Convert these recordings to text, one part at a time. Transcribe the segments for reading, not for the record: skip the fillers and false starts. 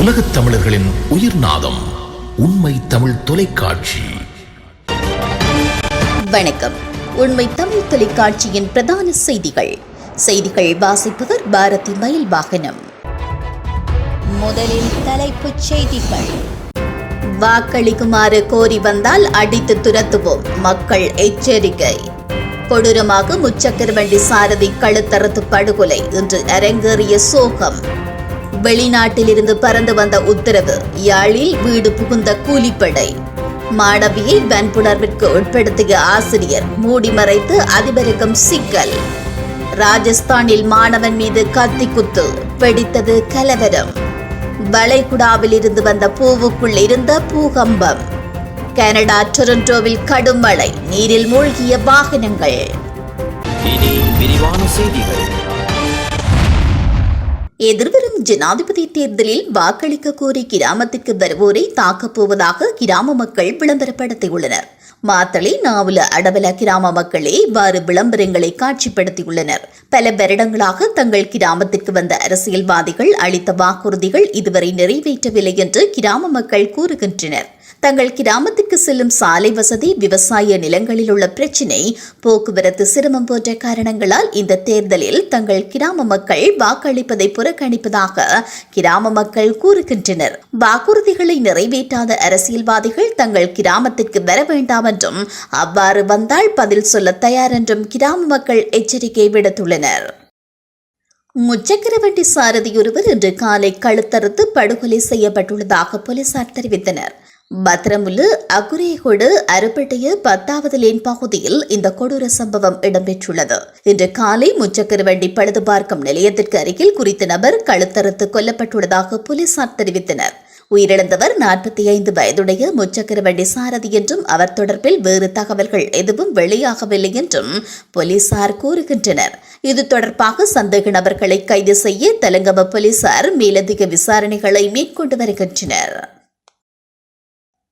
உலகத் தமிழர்களின் உயிர்நாதம் உண்மை தமிழ் தொலைக்காட்சி. வணக்கம். உண்மை தமிழ் தொலைக்காட்சியின் பிரதான செய்திகள் வாசிப்பவர் பாரதி மயில் வாகனம். முதலில் தலைப்புச் செய்திகள். வாக்களிக்குமாறு கோரி வந்தால் அடித்து துரத்துவோம், மக்கள் எச்சரிக்கை. கொடூரமாக முச்சக்கர வண்டி சாரதி கழுத்தறுத்து படுகொலை, இன்று அரங்கேறிய சோகம். வெளிநாட்டிலிருந்து பறந்து வந்த உத்தரவு, யாழில் வீடு புகுந்த கூலிப்படை. மாணவியை வன்புணர்விற்கு உட்படுத்திய ஆசிரியர், மூடி மறைத்து அதிபருக்கும் சிக்கல். ராஜஸ்தானில் மாணவன் மீது கத்தி குத்து, வெடித்தது கலவரம். வளைகுடாவில் இருந்து வந்த பூவுக்குள் இருந்த பூகம்பம். கனடா டொரண்டோவில் கடும் மழை, நீரில் மூழ்கிய வாகனங்கள். இனி விரிவான செய்திகள். எதிர்வரும் ஜனாதிபதி தேர்தலில் வாக்களிக்க கோரி கிராமத்திற்கு வருவோரை தாக்கப் போவதாக கிராம மக்கள் விளம்பரப்படுத்தியுள்ளனர். மாத்தளை, நாவல, அடவல கிராம மக்களே இவ்வாறு விளம்பரங்களை காட்சிப்படுத்தியுள்ளனர். பல வருடங்களாக தங்கள் கிராமத்திற்கு வந்த அரசியல்வாதிகள் அளித்த வாக்குறுதிகள் இதுவரை நிறைவேற்றவில்லை என்று கிராம மக்கள் கூறுகின்றனர். தங்கள் கிராமத்திற்கு செல்லும் சாலை வசதி, விவசாய நிலங்களில் உள்ள பிரச்சினை, போக்குவரத்து சிரமம் போன்ற காரணங்களால் இந்த தேர்தலில் தங்கள் கிராம மக்கள் வாக்களிப்பதை புறக்கணிப்பதாக கிராம மக்கள் கூறுகின்றனர். வாக்குறுதிகளை நிறைவேற்றாத அரசியல்வாதிகள் தங்கள் கிராமத்திற்கு வர வேண்டாம் என்றும், அவ்வாறு வந்தால் பதில் சொல்ல தயார் என்றும் கிராம மக்கள் எச்சரிக்கை விடுத்துள்ளனர். முச்சக்கர வண்டி சாரதியொருவர் இன்று காலை கழுத்தறுத்து படுகொலை செய்யப்பட்டுள்ளதாக போலீசார் தெரிவித்தனர். பத்திரமுல்லு அகுரேகொடு அருப்பட்டைய 10வது லேன் பகுதியில் இந்த கொடூர சம்பவம் இடம்பெற்றுள்ளது. இன்று காலை முச்சக்கர வண்டி பழுது பார்க்கும் நிலையத்திற்கு அருகில் குறித்த நபர் கழுத்தறுத்து கொல்லப்பட்டுள்ளதாக போலீசார் தெரிவித்தனர். உயிரிழந்தவர் 45 வயதுடைய முச்சக்கர வண்டி சாரதி என்றும், அவர் தொடர்பில் வேறு தகவல்கள் எதுவும் வெளியாகவில்லை என்றும் போலீசார் கூறுகின்றனர். இது தொடர்பாக சந்தேக நபர்களை கைது செய்ய தெலங்கம போலீசார் மேலதிக விசாரணைகளை மேற்கொண்டு வருகின்றனர்.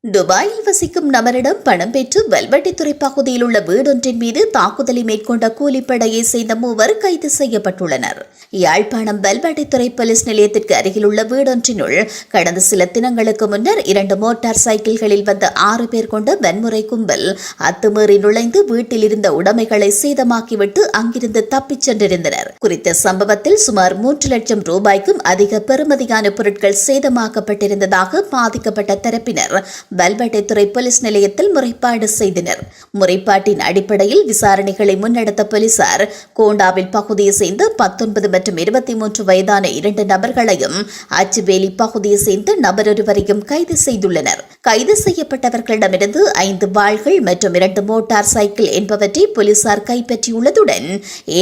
துபாயில் வசிக்கும் நபரிடம் பணம் பெற்று வெல்வெட்டித்துறை பகுதியில் உள்ள வீடொன்றின் மீது தாக்குதலை மேற்கொண்ட கூலிப்படையை சேர்ந்த 3 கைது செய்யப்பட்டுள்ளனர். யாழ்ப்பாணம் வெல்வெட்டித்துறை போலீஸ் நிலையத்திற்கு அருகில் உள்ள வீடொன்றினுள் கடந்த சில தினங்களுக்கு முன்னர் 2 மோட்டார் சைக்கிள்களில் வந்த 6 பேர் கொண்ட வன்முறை கும்பல் அத்துமீறி நுழைந்து வீட்டில் இருந்த உடைமைகளை சேதமாக்கிவிட்டு அங்கிருந்து தப்பிச் சென்றிருந்தனர். குறித்த சம்பவத்தில் சுமார் 3 லட்சம் ரூபாய்க்கும் அதிக பெறுமதியான பொருட்கள் சேதமாக்கப்பட்டிருந்ததாக பாதிக்கப்பட்ட தரப்பினர் வெல்வெட்டித்துறை போலீஸ் நிலையத்தில் முறைப்பாடு செய்தனர். முறைப்பாட்டின் அடிப்படையில் விசாரணைகளை முன்னெடுத்த போலீசார் கோண்டாவில் பகுதியை சேர்ந்த 19 மற்றும் 23 வயதான 2 நபர்களையும், அச்சுவேலி பகுதியை சேர்ந்த நபர் ஒருவரையும் கைது செய்துள்ளனர். கைது செய்யப்பட்டவர்களிடமிருந்து 5 வாள்கள் மற்றும் 2 மோட்டார் சைக்கிள் என்பவற்றை போலீசார் கைப்பற்றியுள்ளதுடன்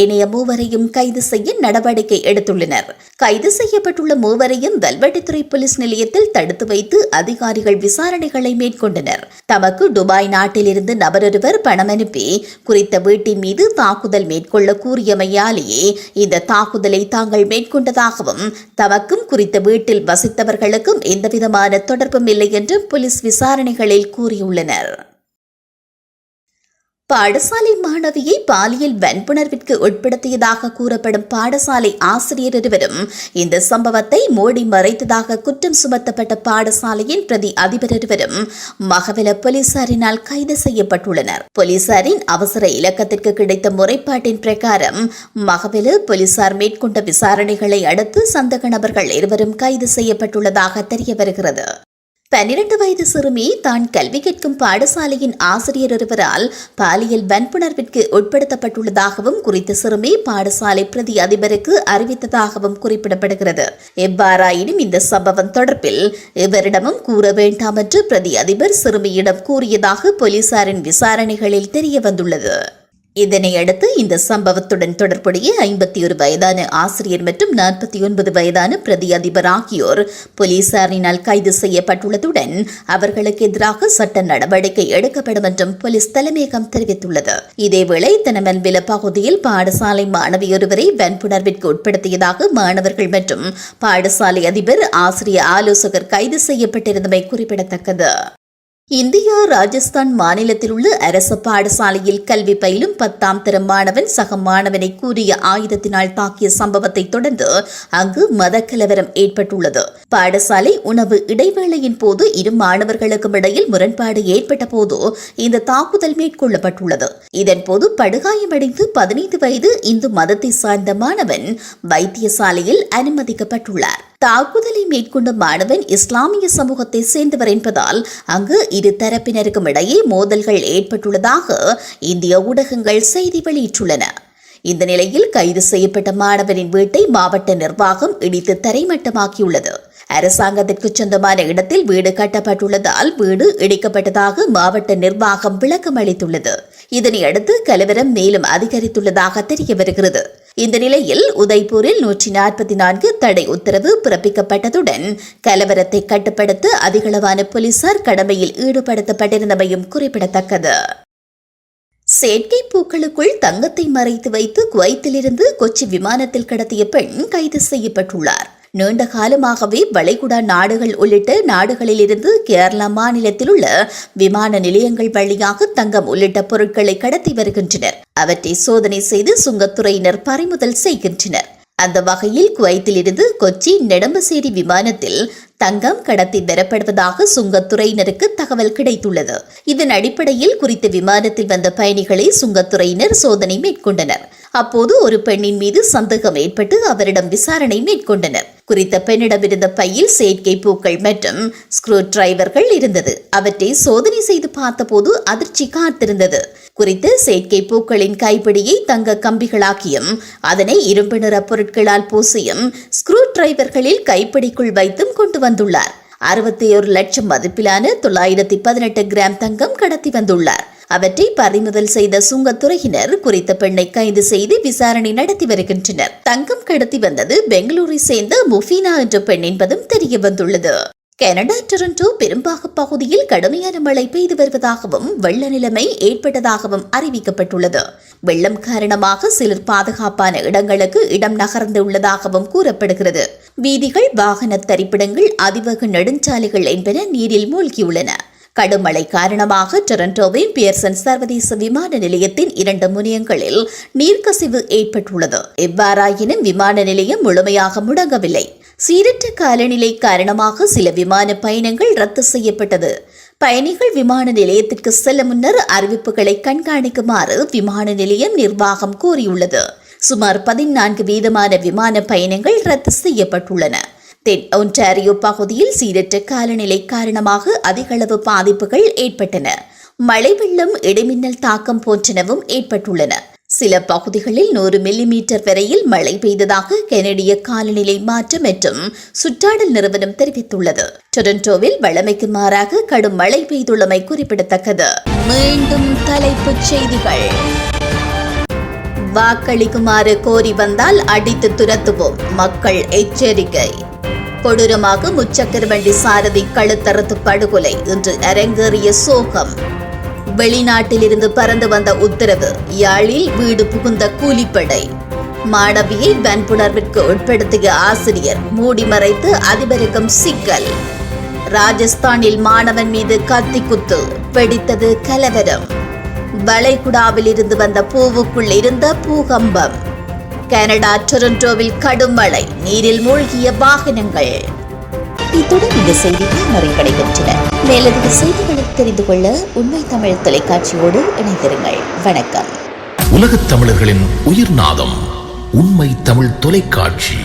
ஏனைய 3வரையும் கைது செய்ய நடவடிக்கை எடுத்துள்ளனர். கைது செய்யப்பட்டுள்ள 3வரையும் வெல்வெட்டித்துறை போலீஸ் நிலையத்தில் தடுத்து வைத்து அதிகாரிகள் விசாரணைகளை மேற்கொண்டனர். தமக்கு துபாய் நாட்டிலிருந்து நபரொருவர் பணம் அனுப்பி குறித்த வீட்டின் மீது தாக்குதல் மேற்கொள்ள கூறியமையாலேயே இந்த தாக்குதலை தாங்கள் மேற்கொண்டதாகவும், தமக்கும் குறித்த வீட்டில் வசித்தவர்களுக்கும் எந்தவிதமான தொடர்பும் இல்லை என்று போலீஸ் விசாரணைகளில் கூறியுள்ளனர். பாடசாலை மாணவியை பாலியல் வன்புணர்விற்கு உட்படுத்தியதாக கூறப்படும் பாடசாலை ஆசிரியர் ஒருவரும் இந்த சம்பவத்தை மூடி மறைத்ததாக குற்றம் சுமத்தப்பட்ட பாடசாலையின் பிரதி அதிபர் ஒருவரும் மகவெல போலீசாரினால் கைது செய்யப்பட்டுள்ளனர். போலீசாரின் அவசர இலக்கத்திற்கு கிடைத்த முறைப்பாட்டின் பிரகாரம் மகவெல போலீசார் மேற்கொண்ட விசாரணைகளை அடுத்து சந்தேக நபர்கள் இருவரும் கைது செய்யப்பட்டுள்ளதாக தெரிய வருகிறது. 12 வயது சிறுமி தான் கல்வி கற்கும் பாடசாலையின் ஆசிரியர் ஒருவரால் பாலியல் வன்புணர்விற்கு உட்படுத்தப்பட்டுள்ளதாகவும், குறித்த சிறுமி பாடசாலை பிரதி அதிபருக்கு அறிவித்ததாகவும் குறிப்பிடப்படுகிறது. எவ்வாறாயினும் இந்த சம்பவம் தொடர்பில் எவரிடமும் கூற வேண்டாம் என்று பிரதி அதிபர் சிறுமியிடம் கூறியதாக போலீசாரின் விசாரணைகளில் தெரியவந்துள்ளது. இதனையடுத்து இந்த சம்பவத்துடன் தொடர்புடைய 51 வயதான ஆசிரியர் மற்றும் 49 வயதான பிரதி அதிபர் ஆகியோர் போலீசாரினால் கைது செய்யப்பட்டுள்ளதுடன் அவர்களுக்கு எதிராக சட்ட நடவடிக்கை எடுக்கப்படும் என்றும் போலீஸ் தலைமையகம் தெரிவித்துள்ளது. இதேவேளை தனமன்வில பகுதியில் பாடசாலை மாணவியொருவரை வன்புணர்விற்கு உட்படுத்தியதாக மாணவர்கள் மற்றும் பாடசாலை அதிபர், ஆசிரியர் ஆலோசகர் கைது செய்யப்பட்டிருந்தமை குறிப்பிடத்தக்கது. இந்தியா ராஜஸ்தான் மாநிலத்தில் உள்ள அரசு பாடசாலையில் கல்வி பயிலும் 10ஆம் தரம் மாணவன் சக மாணவனை கூறிய ஆயுதத்தினால் தாக்கிய சம்பவத்தை தொடர்ந்து அங்கு மதக்கலவரம் ஏற்பட்டுள்ளது. பாடசாலை உணவு இடைவேளையின் போது இரு மாணவர்களுக்கும் இடையில் முரண்பாடு ஏற்பட்ட போது இந்த தாக்குதல் மேற்கொள்ளப்பட்டுள்ளது. இதன்போது படுகாயமடைந்து 15 வயது இந்து மதத்தை சார்ந்த மாணவன் வைத்தியசாலையில் அனுமதிக்கப்பட்டுள்ளார். தாக்குதலை மேற்கொண்ட மாணவன் இஸ்லாமிய சமூகத்தை சேர்ந்தவர் என்பதால் அங்கு இரு தரப்பினருக்கும் இடையே மோதல்கள் ஏற்பட்டுள்ளதாக இந்திய ஊடகங்கள் செய்தி வெளியிட்டுள்ளன. இந்த நிலையில் கைது செய்யப்பட்ட மாணவனின் வீட்டை மாவட்ட நிர்வாகம் இடித்து தரைமட்டமாக்கியுள்ளது. அரசாங்கத்திற்கு சொந்தமான இடத்தில் வீடு கட்டப்பட்டுள்ளதால் வீடு இடிக்கப்பட்டதாக மாவட்ட நிர்வாகம் விளக்கம் அளித்துள்ளது. இதனையடுத்து கலவரம் மேலும் அதிகரித்துள்ளதாக தெரிய வருகிறது. இந்த நிலையில் உதய்பூரில் 144 தடை உத்தரவு பிறப்பிக்கப்பட்டதுடன் கலவரத்தை கட்டுப்படுத்த அதிகளவான போலீசார் கடமையில் ஈடுபடுத்தப்பட்டிருந்தமையும் குறிப்பிடத்தக்கது. செயற்கை பூக்களுக்குள் தங்கத்தை மறைத்து வைத்து குவைத்திலிருந்து கொச்சி விமானத்தில் கடத்திய பெண் கைது செய்யப்பட்டுள்ளார். நீண்ட காலமாகவே வளைகுடா நாடுகள் உள்ளிட்ட நாடுகளிலிருந்து கேரளா மாநிலத்தில் உள்ள விமான நிலையங்கள் வழியாக தங்கம் உள்ளிட்ட பொருட்களை கடத்தி வருகின்றனர். அவற்றை சோதனை செய்து சுங்கத்துறையினர் பறிமுதல் செய்கின்றனர். அந்த வகையில் குவைத்திலிருந்து கொச்சி நெடும்பசேரி விமானத்தில் தங்கம் கடத்தி வரப்படுவதாக சுங்கத்துறையினருக்கு தகவல் கிடைத்துள்ளது. இதன் அடிப்படையில் குறித்த விமானத்தில் வந்த பயணிகளை சுங்கத்துறையினர் சோதனை மேற்கொண்டனர். அப்போது ஒரு பெண்ணின் மீது சந்தேகம் ஏற்பட்டு அவரிடம் விசாரணை மேற்கொண்டனர். குறித்த பெண்ணிடமிருந்த பையில் செயற்கை பூக்கள் மற்றும் ஸ்க்ரூ டிரைவர்கள் இருந்தது. அவற்றை சோதனை செய்து பார்த்தபோது அதிர்ச்சி காத்திருந்தது. குறித்த செயற்கை பூக்களின் கைப்பிடியை தங்க கம்பிகளாக்கியும் அதனை இரும்பு நிற பொருட்களால் பூசியும் ஸ்க்ரூ டிரைவர்களில் கைப்பிடிக்குள் வைத்தும் கொண்டு வந்துள்ளார். 61 லட்சம் மதிப்பிலான 918 கிராம் தங்கம் கடத்தி வந்துள்ளார். அவற்றை பறிமுதல் செய்த சுங்கத்துறையினர் குறித்த பெண்ணை கைது செய்து விசாரணை நடத்தி வருகின்றனர். தங்கம் கடத்தி வந்தது பெங்களூரை சேர்ந்த முஃபீனா என்ற பெண் என்பதும் தெரிய வந்துள்ளது. கனடா டொரண்டோ பெரும்பாக பகுதியில் கடுமையான மழை பெய்து வருவதாகவும் வெள்ள நிலைமை ஏற்பட்டதாகவும் அறிவிக்கப்பட்டுள்ளது. வெள்ளம் காரணமாக சிலர் பாதுகாப்பான இடங்களுக்கு இடம் நகர்ந்துள்ளதாகவும் கூறப்படுகிறது. வீதிகள், வாகன தரிப்பிடங்கள், அதிவேக நெடுஞ்சாலைகள் என்பன நீரில் மூழ்கியுள்ளன. கடும் மழை காரணமாக டொரண்டோவின் பியர்சன் சர்வதேச விமான நிலையத்தின் 2 முனையங்களில் நீர்க்கசிவு ஏற்பட்டுள்ளது. எவ்வாறாயினும் விமான நிலையம் முழுமையாக முடங்கவில்லை. சீரற்ற காலநிலை காரணமாக சில விமான பயணங்கள் ரத்து செய்யப்பட்டது. பயணிகள் விமான நிலையத்திற்கு செல்ல முன்னர் அறிவிப்புகளை கண்காணிக்குமாறு விமான நிலையம் நிர்வாகம் கோரியுள்ளது. சுமார் 14% விமான பயணங்கள் ரத்து செய்யப்பட்டுள்ளன. தென் ஒன்டாரியோ பகுதியில் சீரற்ற காலநிலை காரணமாக அதிகளவு பாதிப்புகள் ஏற்பட்டன. மழை, வெள்ளம், இடிமின்னல் தாக்கம் போன்றனவும் ஏற்பட்டுள்ளன. சில பகுதிகளில் 100 மில்லிமீட்டர் வரையில் மழை பெய்ததாக கனடிய காலநிலை மாற்றம் மற்றும் சுற்றாடல் நிறுவனம் தெரிவித்துள்ளது. டொரண்டோவில் வழமைக்கு மாறாக கடும் மழை பெய்துள்ளமை குறிப்பிடத்தக்கது. மீண்டும் தலைப்புச் செய்திகள். வாக்களிக்குமாறு கோரி வந்தால் அடித்து துரத்துவோம், மக்கள் எச்சரிக்கை. கொடூரமாக முச்சக்கர வண்டி சாரதி கழுத்தறுத்து படுகொலை, இன்று அரங்கேறிய சோகம். வெளிநாட்டிலிருந்து பறந்து வந்த உத்தரவு, யாழில் வீடு புகுந்த கூலிப்படை. மாணவியை வன்புணர்விற்கு உட்படுத்திய ஆசிரியர் மூடி மறைத்து அதிபருக்கும் சிக்கல். ராஜஸ்தானில் மாணவன் மீது கத்தி குத்து, வெடித்தது கலவரம். வளைகுடாவில் இருந்து வந்த பூவுக்குள் இருந்த பூகம்பம். கனடா டொரண்டோவில் கடும் மழை, நீரில் மூழ்கிய வாகனங்கள். இத்துடன் இந்த செய்திகள் நிறைவடைகின்றன. மேலதிக செய்திகளை தெரிந்து கொள்ள உண்மை தமிழ் தொலைக்காட்சியோடு இணைந்திருங்கள். வணக்கம். உலகத் தமிழர்களின் உயிர்நாதம் உண்மை தமிழ் தொலைக்காட்சி.